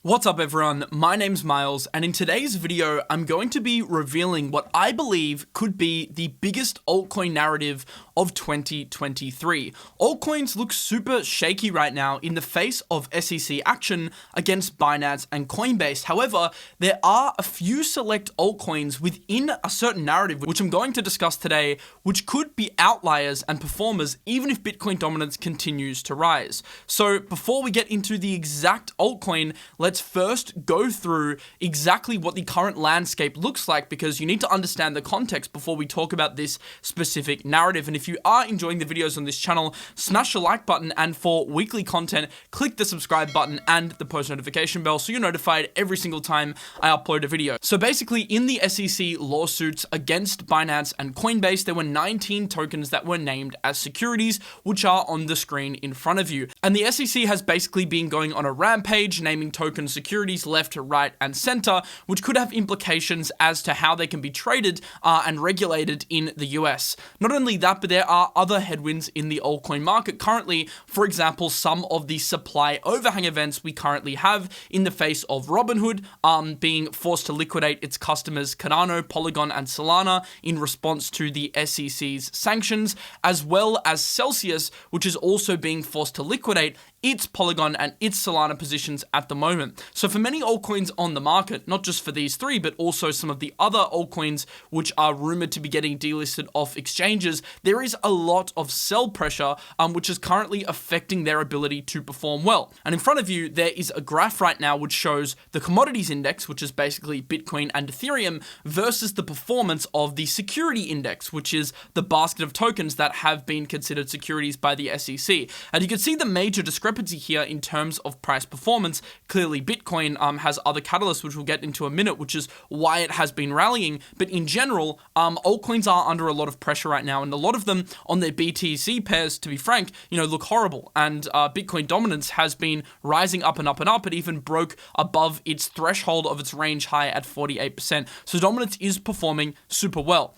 What's up everyone, my name's Miles, and in today's video I'm going to be revealing what I believe could be the biggest altcoin narrative of 2023. Altcoins look super shaky right now in the face of SEC action against Binance and Coinbase. However, there are a few select altcoins within a certain narrative which I'm going to discuss today, which could be outliers and performers even if Bitcoin dominance continues to rise. So before we get into the exact altcoin, let's first go through exactly what the current landscape looks like, because you need to understand the context before we talk about this specific narrative. And if you are enjoying the videos on this channel, smash the like button, and for weekly content, click the subscribe button and the post notification bell so you're notified every single time I upload a video. So basically, in the SEC lawsuits against Binance and Coinbase, there were 19 tokens that were named as securities, which are on the screen in front of you. And the SEC has basically been going on a rampage, naming token securities left, right, and center, which could have implications as to how they can be traded and regulated in the US. Not only that, but there are other headwinds in the altcoin market currently. For example, some of the supply overhang events we currently have in the face of Robinhood being forced to liquidate its customers Cardano, Polygon, and Solana in response to the SEC's sanctions, as well as Celsius, which is also being forced to liquidate its Polygon and its Solana positions at the moment. So for many altcoins on the market, not just for these three, but also some of the other altcoins which are rumored to be getting delisted off exchanges, there is a lot of sell pressure, which is currently affecting their ability to perform well. And in front of you, there is a graph right now which shows the commodities index, which is basically Bitcoin and Ethereum, versus the performance of the security index, which is the basket of tokens that have been considered securities by the SEC. And you can see the major discrepancy here in terms of price performance. Clearly, Bitcoin has other catalysts, which we'll get into a minute, which is why it has been rallying. But in general, altcoins are under a lot of pressure right now, and a lot of them on their BTC pairs, to be frank, look horrible. And Bitcoin dominance has been rising up and up and up. It even broke above its threshold of its range high at 48%. So dominance is performing super well.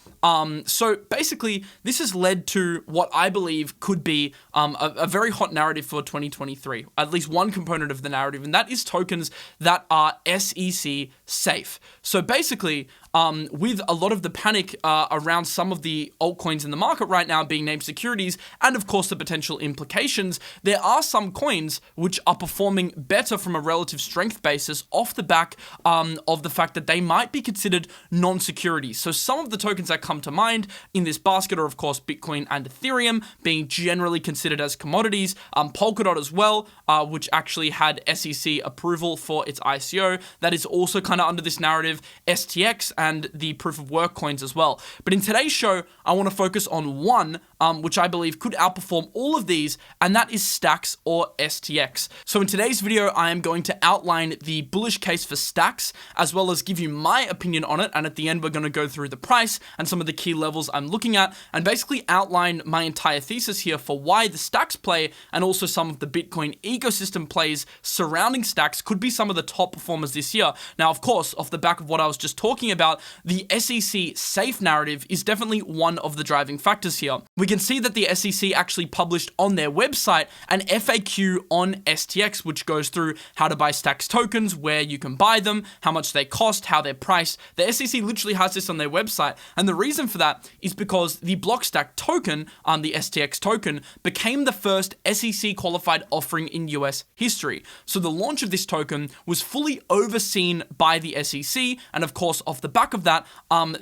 So basically, this has led to what I believe could be a very hot narrative for 2023, at least one component of the narrative, and that is tokens that are SEC safe. So basically, with a lot of the panic around some of the altcoins in the market right now being named securities, and of course the potential implications, there are some coins which are performing better from a relative strength basis off the back of the fact that they might be considered non-securities. So some of the tokens that come to mind in this basket are of course Bitcoin and Ethereum being generally considered as commodities, Polkadot as well, which actually had SEC approval for its ICO. That is also kind of under this narrative, STX, and the proof of work coins as well. But in today's show, I want to focus on one which I believe could outperform all of these, and that is Stacks or STX. So in today's video, I am going to outline the bullish case for Stacks, as well as give you my opinion on it, and at the end, we're going to go through the price and some of the key levels I'm looking at, and basically outline my entire thesis here for why the Stacks play, and also some of the Bitcoin ecosystem plays surrounding Stacks could be some of the top performers this year. Now, of course, off the back of what I was just talking about, the SEC safe narrative is definitely one of the driving factors here. We can see that the SEC actually published on their website an FAQ on STX, which goes through how to buy Stacks tokens, where you can buy them, how much they cost, how they're priced. The SEC literally has this on their website, and the reason for that is because the Blockstack token, the STX token, became the first SEC qualified offering in US history. So the launch of this token was fully overseen by the SEC, and of course, off the back of that,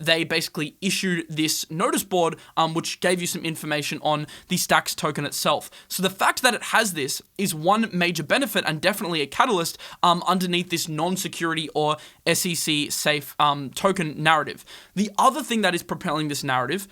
they basically issued this notice board, which gave you some information on the Stacks token itself. So the fact that it has this is one major benefit and definitely a catalyst underneath this non-security or SEC safe token narrative. The other thing that is propelling this narrative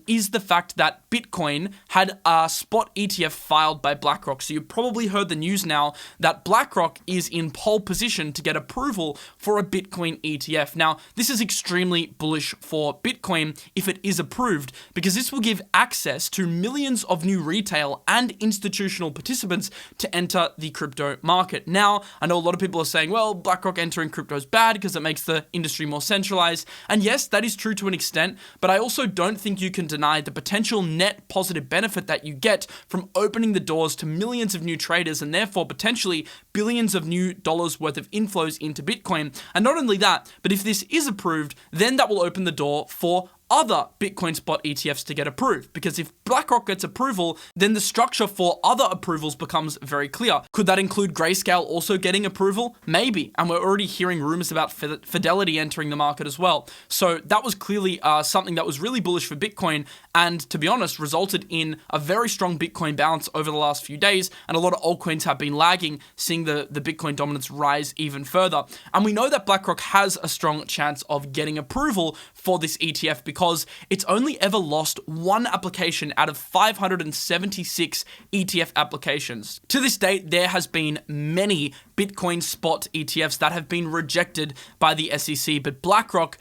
is the fact that Bitcoin had a spot ETF filed by BlackRock. So you probably heard the news now that BlackRock is in pole position to get approval for a Bitcoin ETF. Now, this is extremely bullish for Bitcoin if it is approved, because this will give access to millions of new retail and institutional participants to enter the crypto market. Now, I know a lot of people are saying, well, BlackRock entering crypto is bad because it makes the industry more centralized. And yes, that is true to an extent, but I also don't think think you can deny the potential net positive benefit that you get from opening the doors to millions of new traders and therefore potentially billions of new dollars worth of inflows into Bitcoin. And not only that, but if this is approved, then that will open the door for other Bitcoin spot ETFs to get approved. Because if BlackRock gets approval, then the structure for other approvals becomes very clear. Could that include Grayscale also getting approval? Maybe. And we're already hearing rumors about Fidelity entering the market as well. So that was clearly something that was really bullish for Bitcoin, and to be honest, resulted in a very strong Bitcoin bounce over the last few days. And a lot of altcoins have been lagging, seeing the Bitcoin dominance rise even further. And we know that BlackRock has a strong chance of getting approval for this ETF because it's only ever lost one application out of 576 ETF applications. To this date, there has been many Bitcoin spot ETFs that have been rejected by the SEC, but BlackRock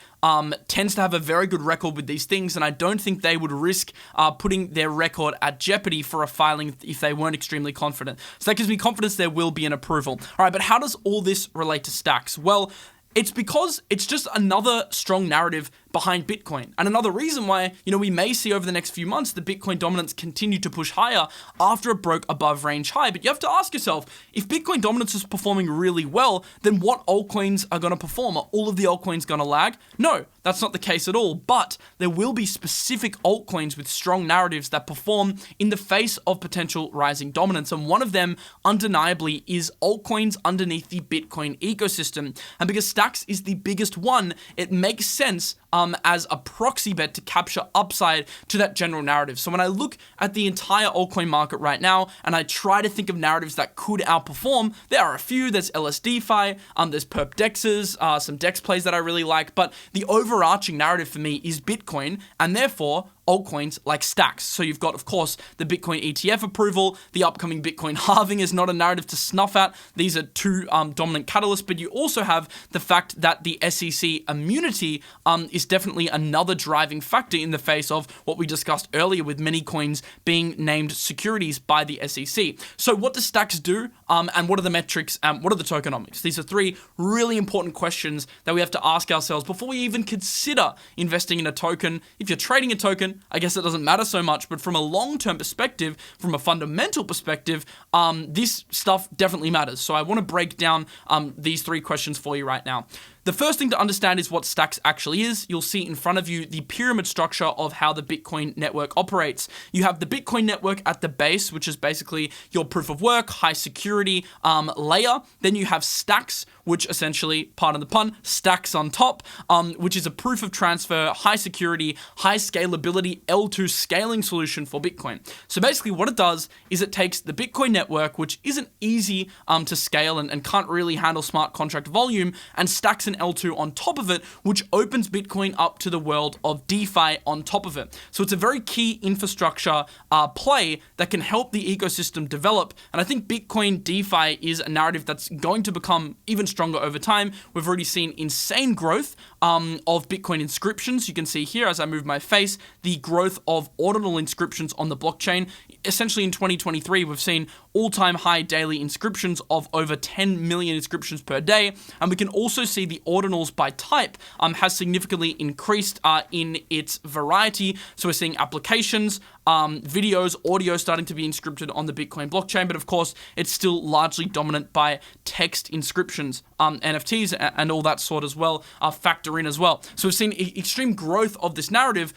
tends to have a very good record with these things, and I don't think they would risk putting their record at jeopardy for a filing if they weren't extremely confident. So that gives me confidence there will be an approval. All right, but how does all this relate to Stacks? Well, it's because it's just another strong narrative behind Bitcoin. And another reason why, we may see over the next few months the Bitcoin dominance continue to push higher after it broke above range high. But you have to ask yourself, if Bitcoin dominance is performing really well, then what altcoins are going to perform? Are all of the altcoins going to lag? No, that's not the case at all. But there will be specific altcoins with strong narratives that perform in the face of potential rising dominance. And one of them, undeniably, is altcoins underneath the Bitcoin ecosystem. And because Stacks is the biggest one, it makes sense as a proxy bet to capture upside to that general narrative. So when I look at the entire altcoin market right now and I try to think of narratives that could outperform, there are a few. There's LSDFi, there's perp dexes, some dex plays that I really like, but the overarching narrative for me is Bitcoin, and therefore altcoins like Stacks. So you've got, of course, the Bitcoin ETF approval. The upcoming Bitcoin halving is not a narrative to snuff at. These are two dominant catalysts, but you also have the fact that the SEC immunity is definitely another driving factor in the face of what we discussed earlier with many coins being named securities by the SEC. So what does Stacks do? And what are the metrics? And what are the tokenomics? These are three really important questions that we have to ask ourselves before we even consider investing in a token. If you're trading a token, I guess it doesn't matter so much, but from a long-term perspective, from a fundamental perspective, this stuff definitely matters. So I want to break down these three questions for you right now. The first thing to understand is what Stacks actually is. You'll see in front of you the pyramid structure of how the Bitcoin network operates. You have the Bitcoin network at the base, which is basically your proof of work, high security layer. Then you have Stacks, which essentially, pardon the pun, stacks on top, which is a proof of transfer, high security, high scalability L2 scaling solution for Bitcoin. So basically what it does is it takes the Bitcoin network, which isn't easy to scale and can't really handle smart contract volume, and stacks an L2 on top of it, which opens Bitcoin up to the world of DeFi on top of it. So it's a very key infrastructure play that can help the ecosystem develop. And I think Bitcoin DeFi is a narrative that's going to become even stronger over time. We've already seen insane growth of Bitcoin inscriptions. You can see here as I move my face, the growth of ordinal inscriptions on the blockchain. Essentially in 2023, we've seen all-time high daily inscriptions of over 10 million inscriptions per day. And we can also see the ordinals by type has significantly increased in its variety. So we're seeing applications, videos, audio starting to be inscripted on the Bitcoin blockchain, but of course it's still largely dominant by text inscriptions. NFTs and all that sort as well factor in as well. So we've seen extreme growth of this narrative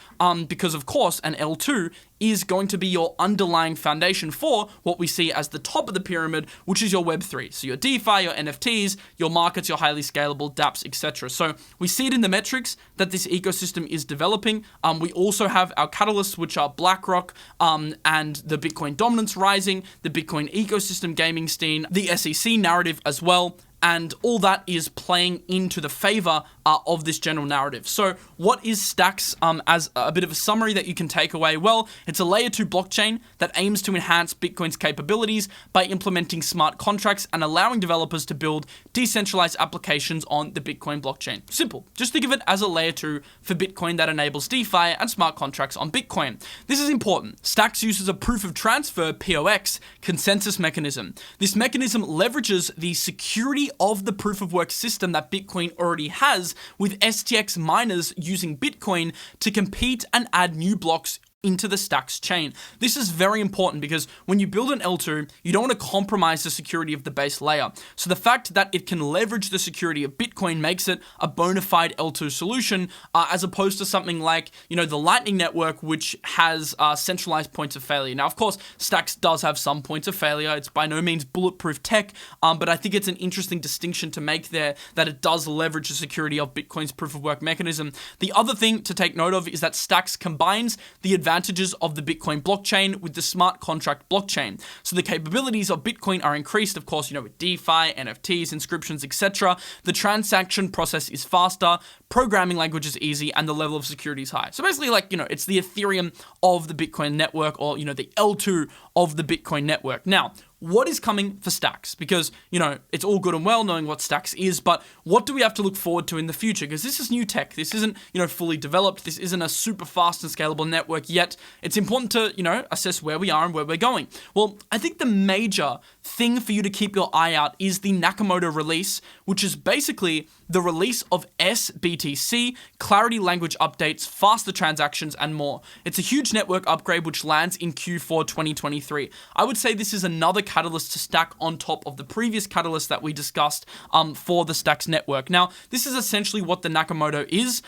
because of course an L2 is going to be your underlying foundation for what we see as the top of the pyramid, which is your Web3. So your DeFi, your NFTs, your markets, your highly scalable dApps, etc. So we see it in the metrics that this ecosystem is developing. We also have our catalysts, which are BlackRock and the Bitcoin dominance rising, the Bitcoin ecosystem gaming scene, the SEC narrative as well. And all that is playing into the favor of this general narrative. So what is Stacks as a bit of a summary that you can take away? Well, it's a layer 2 blockchain that aims to enhance Bitcoin's capabilities by implementing smart contracts and allowing developers to build decentralized applications on the Bitcoin blockchain. Simple. Just think of it as a layer 2 for Bitcoin that enables DeFi and smart contracts on Bitcoin. This is important. Stacks uses a proof of transfer, POX, consensus mechanism. This mechanism leverages the security of the proof of work system that Bitcoin already has, with STX miners using Bitcoin to compete and add new blocks into the Stacks chain. This is very important because when you build an L2, you don't want to compromise the security of the base layer. So the fact that it can leverage the security of Bitcoin makes it a bona fide L2 solution, as opposed to something like, the Lightning Network, which has centralized points of failure. Now, of course, Stacks does have some points of failure. It's by no means bulletproof tech, but I think it's an interesting distinction to make there, that it does leverage the security of Bitcoin's proof of work mechanism. The other thing to take note of is that Stacks combines the advantages of the Bitcoin blockchain with the smart contract blockchain. So the capabilities of Bitcoin are increased, of course, with DeFi, NFTs, inscriptions, etc. The transaction process is faster, programming language is easy, and the level of security is high. So basically, it's the Ethereum of the Bitcoin network, or, the L2 of the Bitcoin network. Now, what is coming for Stacks? Because, it's all good and well knowing what Stacks is, but what do we have to look forward to in the future? Because this is new tech. This isn't, fully developed. This isn't a super fast and scalable network yet. It's important to, assess where we are and where we're going. Well, I think the major thing for you to keep your eye out is the Nakamoto release, which is basically the release of SBTC, clarity language updates, faster transactions, and more. It's a huge network upgrade which lands in Q4 2023. I would say this is another catalyst to stack on top of the previous catalyst that we discussed for the Stacks network. Now, this is essentially what the Nakamoto is.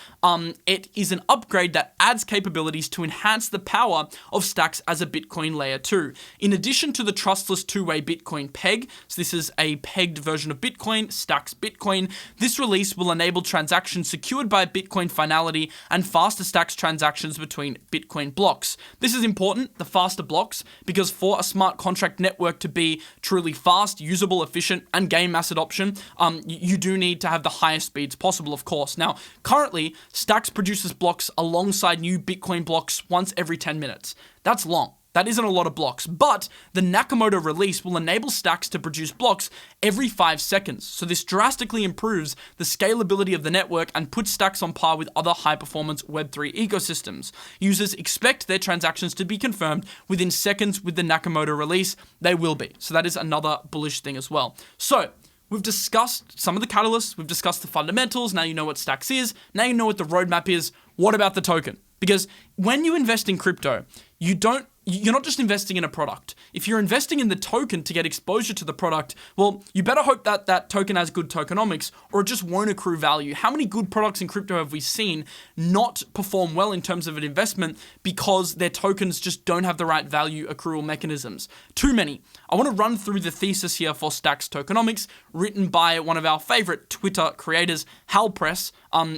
It is an upgrade that adds capabilities to enhance the power of Stacks as a Bitcoin layer 2. In addition to the trustless two-way Bitcoin peg, so this is a pegged version of Bitcoin, Stacks Bitcoin, this release will enable transactions secured by Bitcoin finality and faster Stacks transactions between Bitcoin blocks. This is important, the faster blocks, because for a smart contract network to be truly fast, usable, efficient, and gain mass adoption, you do need to have the highest speeds possible, of course. Now, currently, Stacks produces blocks alongside new Bitcoin blocks once every 10 minutes. That's long. That isn't a lot of blocks, but the Nakamoto release will enable Stacks to produce blocks every 5 seconds. So this drastically improves the scalability of the network and puts Stacks on par with other high-performance Web3 ecosystems. Users expect their transactions to be confirmed within seconds with the Nakamoto release. They will be. So that is another bullish thing as well. So we've discussed some of the catalysts. We've discussed the fundamentals. Now you know what Stacks is. Now you know what the roadmap is. What about the token? Because when you invest in crypto, you're not just investing in a product. If you're investing in the token to get exposure to the product, well, you better hope that that token has good tokenomics or it just won't accrue value. How many good products in crypto have we seen not perform well in terms of an investment because their tokens just don't have the right value accrual mechanisms? Too many. I want to run through the thesis here for Stacks Tokenomics, written by one of our favorite Twitter creators, Halpress,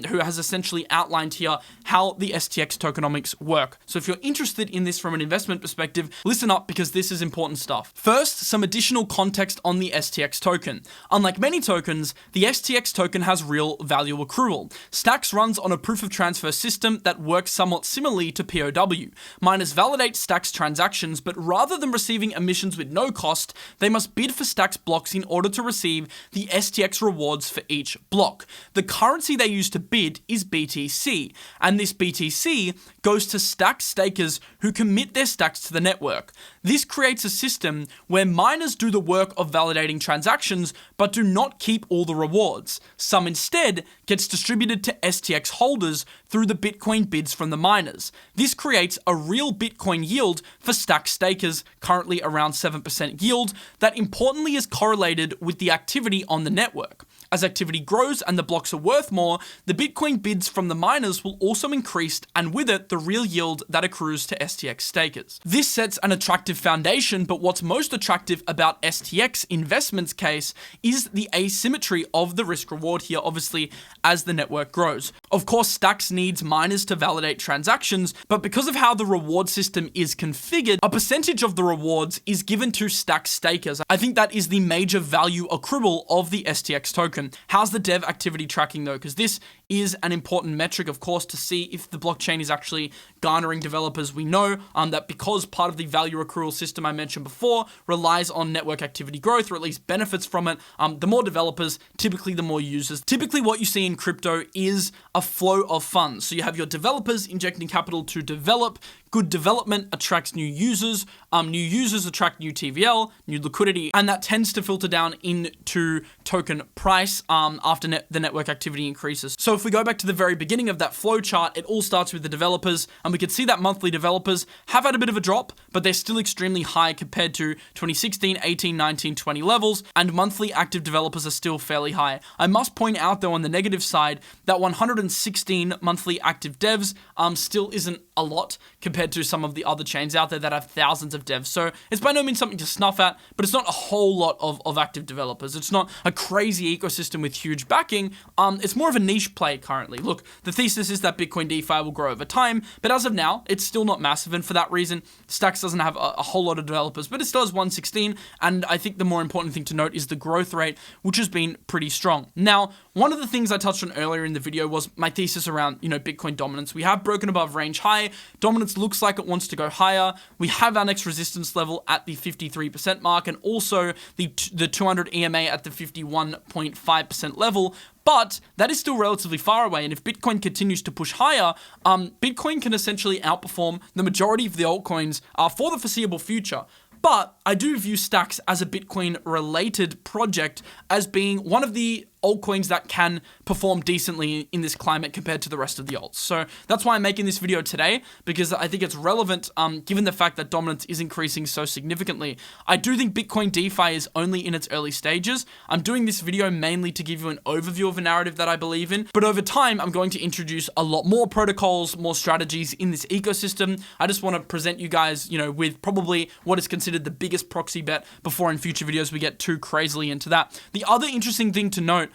who has essentially outlined here how the STX tokenomics work. So if you're interested in this from an investment perspective, listen up because this is important stuff. First, some additional context on the STX token. Unlike many tokens, the STX token has real value accrual. Stacks runs on a proof of transfer system that works somewhat similarly to POW. Miners validate Stacks transactions, but rather than receiving emissions with no cost, they must bid for Stacks blocks in order to receive the STX rewards for each block. The currency they use to bid is BTC, and this BTC goes to Stacks stakers who commit their Stacks to the network. This creates a system where miners do the work of validating transactions but do not keep all the rewards. Some instead gets distributed to STX holders through the Bitcoin bids from the miners. This creates a real Bitcoin yield for Stacks stakers, currently around 7% yield, that importantly is correlated with the activity on the network. As activity grows and the blocks are worth more, the Bitcoin bids from the miners will also increase, and with it, the real yield that accrues to STX stakers. This sets an attractive foundation, but what's most attractive about STX investments case is the asymmetry of the risk reward here, obviously, as the network grows. Of course, Stacks needs miners to validate transactions, but because of how the reward system is configured, a percentage of the rewards is given to Stacks stakers. I think that is the major value accrual of the STX token. How's the dev activity tracking though? Because this is an important metric, of course, to see if the blockchain is actually garnering developers. We know that because part of the value accrual system I mentioned before relies on network activity growth, or at least benefits from it, the more developers, typically the more users. Typically what you see in crypto is a flow of funds. So you have your developers injecting capital to develop. Good development attracts new users. New users attract new TVL, new liquidity, and that tends to filter down into token price after the network activity increases. So if we go back to the very beginning of that flow chart, it all starts with the developers, and we can see that monthly developers have had a bit of a drop, but they're still extremely high compared to 2016, 18, 19, 20 levels, and monthly active developers are still fairly high. I must point out, though, on the negative side, that 116 monthly active devs still isn't a lot compared to some of the other chains out there that have thousands of devs. So it's by no means something to snuff at, but it's not a whole lot of active developers. It's not a crazy ecosystem with huge backing. It's more of a niche play currently. Look, the thesis is that Bitcoin DeFi will grow over time, but as of now, it's still not massive, and for that reason, Stacks doesn't have a whole lot of developers, but it still has 116, and I think the more important thing to note is the growth rate, which has been pretty strong. Now, one of the things I touched on earlier in the video was my thesis around, Bitcoin dominance. We have broken above range high. Dominance looks like it wants to go higher. We have our next resistance level at the 53% mark, and also the 200 EMA at the 51.5% level. But that is still relatively far away, and if Bitcoin continues to push higher, Bitcoin can essentially outperform the majority of the altcoins for the foreseeable future. But I do view Stacks as a Bitcoin-related project as being one of the altcoins that can perform decently in this climate compared to the rest of the alts. So that's why I'm making this video today, because I think it's relevant given the fact that dominance is increasing so significantly. I do think Bitcoin DeFi is only in its early stages. I'm doing this video mainly to give you an overview of a narrative that I believe in, but over time I'm going to introduce a lot more protocols, more strategies in this ecosystem. I just want to present you guys, with probably what is considered the biggest proxy bet before in future videos we get too crazily into that. The other interesting thing to note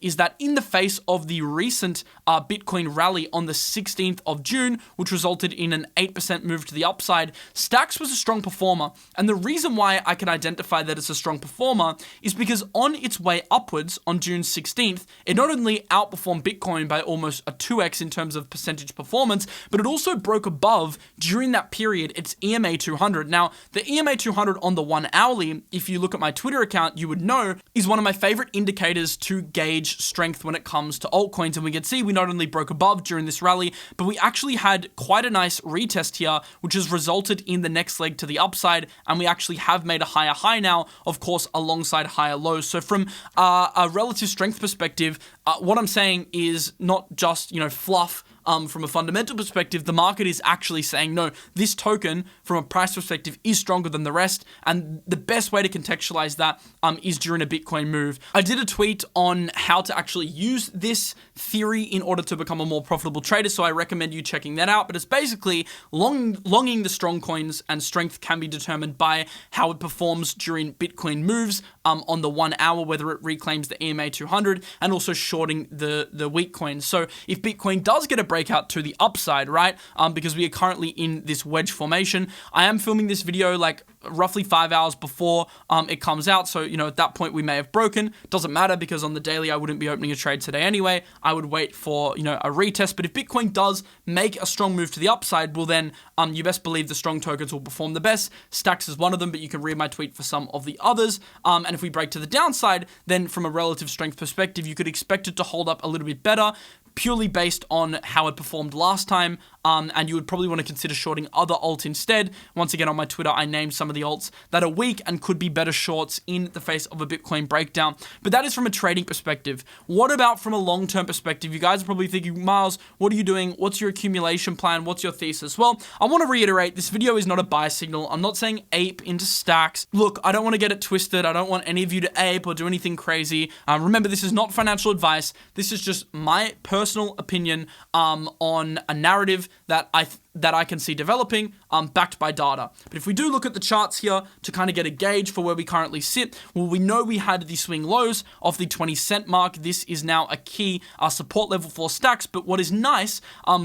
is that in the face of the recent Bitcoin rally on the 16th of June, which resulted in an 8% move to the upside, Stacks was a strong performer. And the reason why I can identify that it's a strong performer is because on its way upwards on June 16th, it not only outperformed Bitcoin by almost a 2x in terms of percentage performance, but it also broke above during that period its EMA 200. Now, the EMA 200 on the 1 hourly, if you look at my Twitter account, you would know, is one of my favorite indicators to gauge strength when it comes to altcoins. And we can see we not only broke above during this rally, but we actually had quite a nice retest here, which has resulted in the next leg to the upside. And we actually have made a higher high now, of course, alongside higher lows. So from a relative strength perspective, what I'm saying is not just, fluff. From a fundamental perspective, the market is actually saying, no, this token from a price perspective is stronger than the rest. And the best way to contextualize that is during a Bitcoin move. I did a tweet on how to actually use this theory in order to become a more profitable trader. So I recommend you checking that out. But it's basically longing the strong coins, and strength can be determined by how it performs during Bitcoin moves on the 1 hour, whether it reclaims the EMA 200, and also shorting the weak coins. So if Bitcoin does get a breakout to the upside, right? Because we are currently in this wedge formation. I am filming this video like roughly 5 hours before it comes out. So, at that point we may have broken. Doesn't matter, because on the daily I wouldn't be opening a trade today anyway. I would wait for, a retest. But if Bitcoin does make a strong move to the upside, well then you best believe the strong tokens will perform the best. Stacks is one of them, but you can read my tweet for some of the others. And if we break to the downside, then from a relative strength perspective, you could expect it to hold up a little bit better, purely based on how it performed last time, and you would probably want to consider shorting other alts instead. Once again, on my Twitter, I named some of the alts that are weak and could be better shorts in the face of a Bitcoin breakdown. But that is from a trading perspective. What about from a long-term perspective? You guys are probably thinking, Miles, what are you doing? What's your accumulation plan? What's your thesis? Well, I want to reiterate, this video is not a buy signal. I'm not saying ape into Stacks. Look, I don't want to get it twisted. I don't want any of you to ape or do anything crazy. Remember, this is not financial advice. This is just my personal opinion on a narrative that that I can see developing, backed by data. But if we do look at the charts here to kind of get a gauge for where we currently sit, well, we know we had the swing lows of the 20 cent mark. This is now a key support level for stacks. But what is nice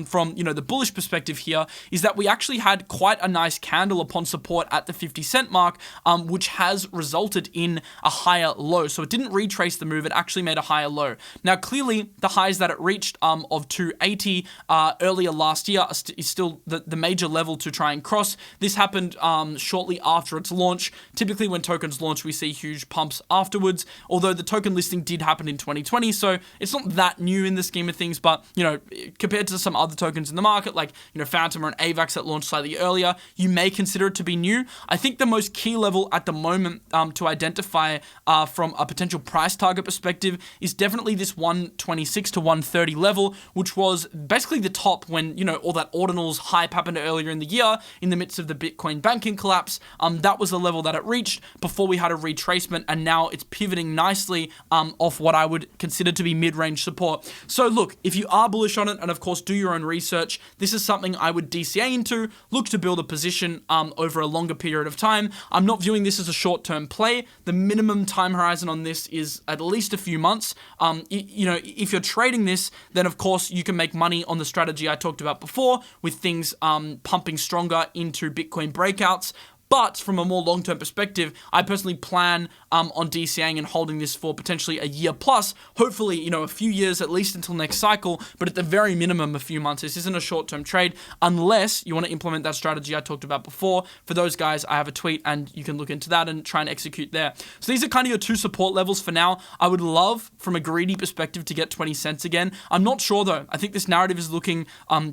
from the bullish perspective here is that we actually had quite a nice candle upon support at the 50 cent mark, which has resulted in a higher low. So it didn't retrace the move, it actually made a higher low. Now clearly the highs that it reached of 280 earlier last year is still the major level to try and cross. This happened shortly after its launch. Typically when tokens launch, we see huge pumps afterwards, although the token listing did happen in 2020, so it's not that new in the scheme of things. But compared to some other tokens in the market like Phantom or an AVAX that launched slightly earlier, you may consider it to be new. I think the most key level at the moment to identify from a potential price target perspective is definitely this 126 to 130 level, which was basically the top when all that Ordinals hype happened earlier in the year in the midst of the Bitcoin banking collapse. That was the level that it reached before we had a retracement, and now it's pivoting nicely off what I would consider to be mid-range support. So look, if you are bullish on it, and of course do your own research, this is something I would DCA into, look to build a position over a longer period of time. I'm not viewing this as a short-term play. The minimum time horizon on this is at least a few months. If you're trading this, then of course you can make money on the strategy I talked about before with things pumping stronger into Bitcoin breakouts. But from a more long-term perspective, I personally plan on DCAing and holding this for potentially a year plus, hopefully, a few years at least until next cycle, but at the very minimum, a few months. This isn't a short-term trade unless you want to implement that strategy I talked about before. For those guys, I have a tweet and you can look into that and try and execute there. So these are kind of your two support levels for now. I would love, from a greedy perspective, to get 20 cents again. I'm not sure though. I think this narrative is looking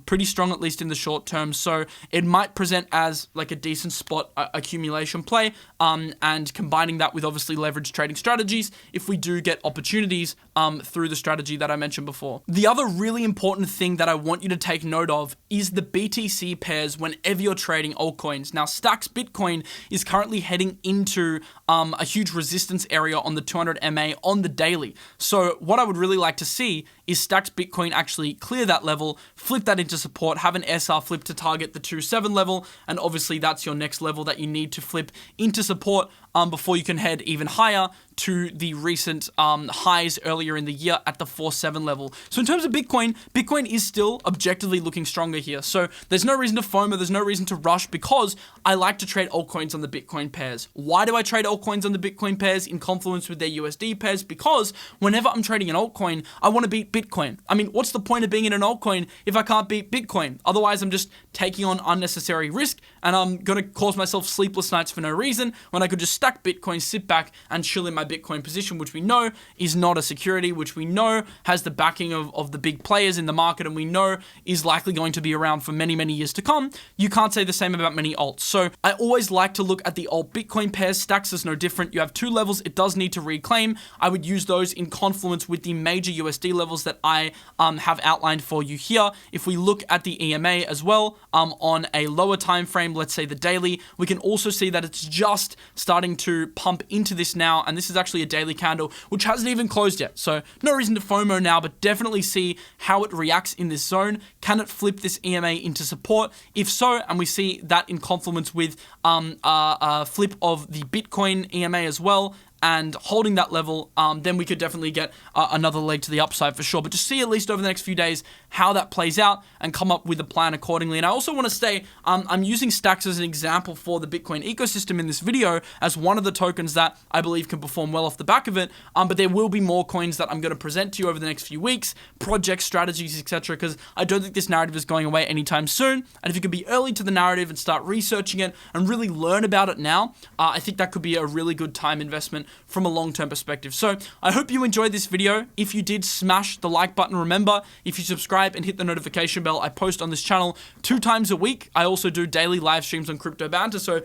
pretty strong, at least in the short term. So it might present as like a decent spot accumulation play, and combining that with obviously leverage trading strategies if we do get opportunities through the strategy that I mentioned before. The other really important thing that I want you to take note of is the BTC pairs whenever you're trading altcoins. Now, Stacks Bitcoin is currently heading into a huge resistance area on the 200 MA on the daily. So what I would really like to see is Stacks Bitcoin actually clear that level, flip that into support, have an SR flip to target the 2.7 level, and obviously that's your next level that you need to flip into support before you can head even higher to the recent highs earlier in the year at the 4.7 level. So in terms of Bitcoin, Bitcoin is still objectively looking stronger here. So there's no reason to FOMO, there's no reason to rush, because I like to trade altcoins on the Bitcoin pairs. Why do I trade altcoins on the Bitcoin pairs in confluence with their USD pairs? Because whenever I'm trading an altcoin, I want to beat Bitcoin. I mean, what's the point of being in an altcoin if I can't beat Bitcoin? Otherwise, I'm just taking on unnecessary risk, and I'm going to cause myself sleepless nights for no reason when I could just stack Bitcoin, sit back and chill in my Bitcoin position, which we know is not a security, which we know has the backing of the big players in the market, and we know is likely going to be around for many, many years to come. You can't say the same about many alts. So I always like to look at the alt Bitcoin pairs. Stacks is no different. You have two levels. It does need to reclaim. I would use those in confluence with the major USD levels that I have outlined for you here. If we look at the EMA as well, on a lower time frame, let's say the daily, we can also see that it's just starting to pump into this now, and this is actually a daily candle which hasn't even closed yet. So no reason to FOMO now, but definitely see how it reacts in this zone. Can it flip this EMA into support? If so, and we see that in confluence with a flip of the Bitcoin EMA as well, and holding that level, then we could definitely get another leg to the upside for sure. But just see at least over the next few days how that plays out and come up with a plan accordingly. And I also want to say, I'm using Stacks as an example for the Bitcoin ecosystem in this video as one of the tokens that I believe can perform well off the back of it. But there will be more coins that I'm going to present to you over the next few weeks, projects, strategies, etc. Because I don't think this narrative is going away anytime soon. And if you could be early to the narrative and start researching it and really learn about it now, I think that could be a really good time investment from a long-term perspective. So I hope you enjoyed this video. If you did, smash the like button. Remember, if you subscribe and hit the notification bell, I post on this channel 2 times a week. I also do daily live streams on Crypto Banter. So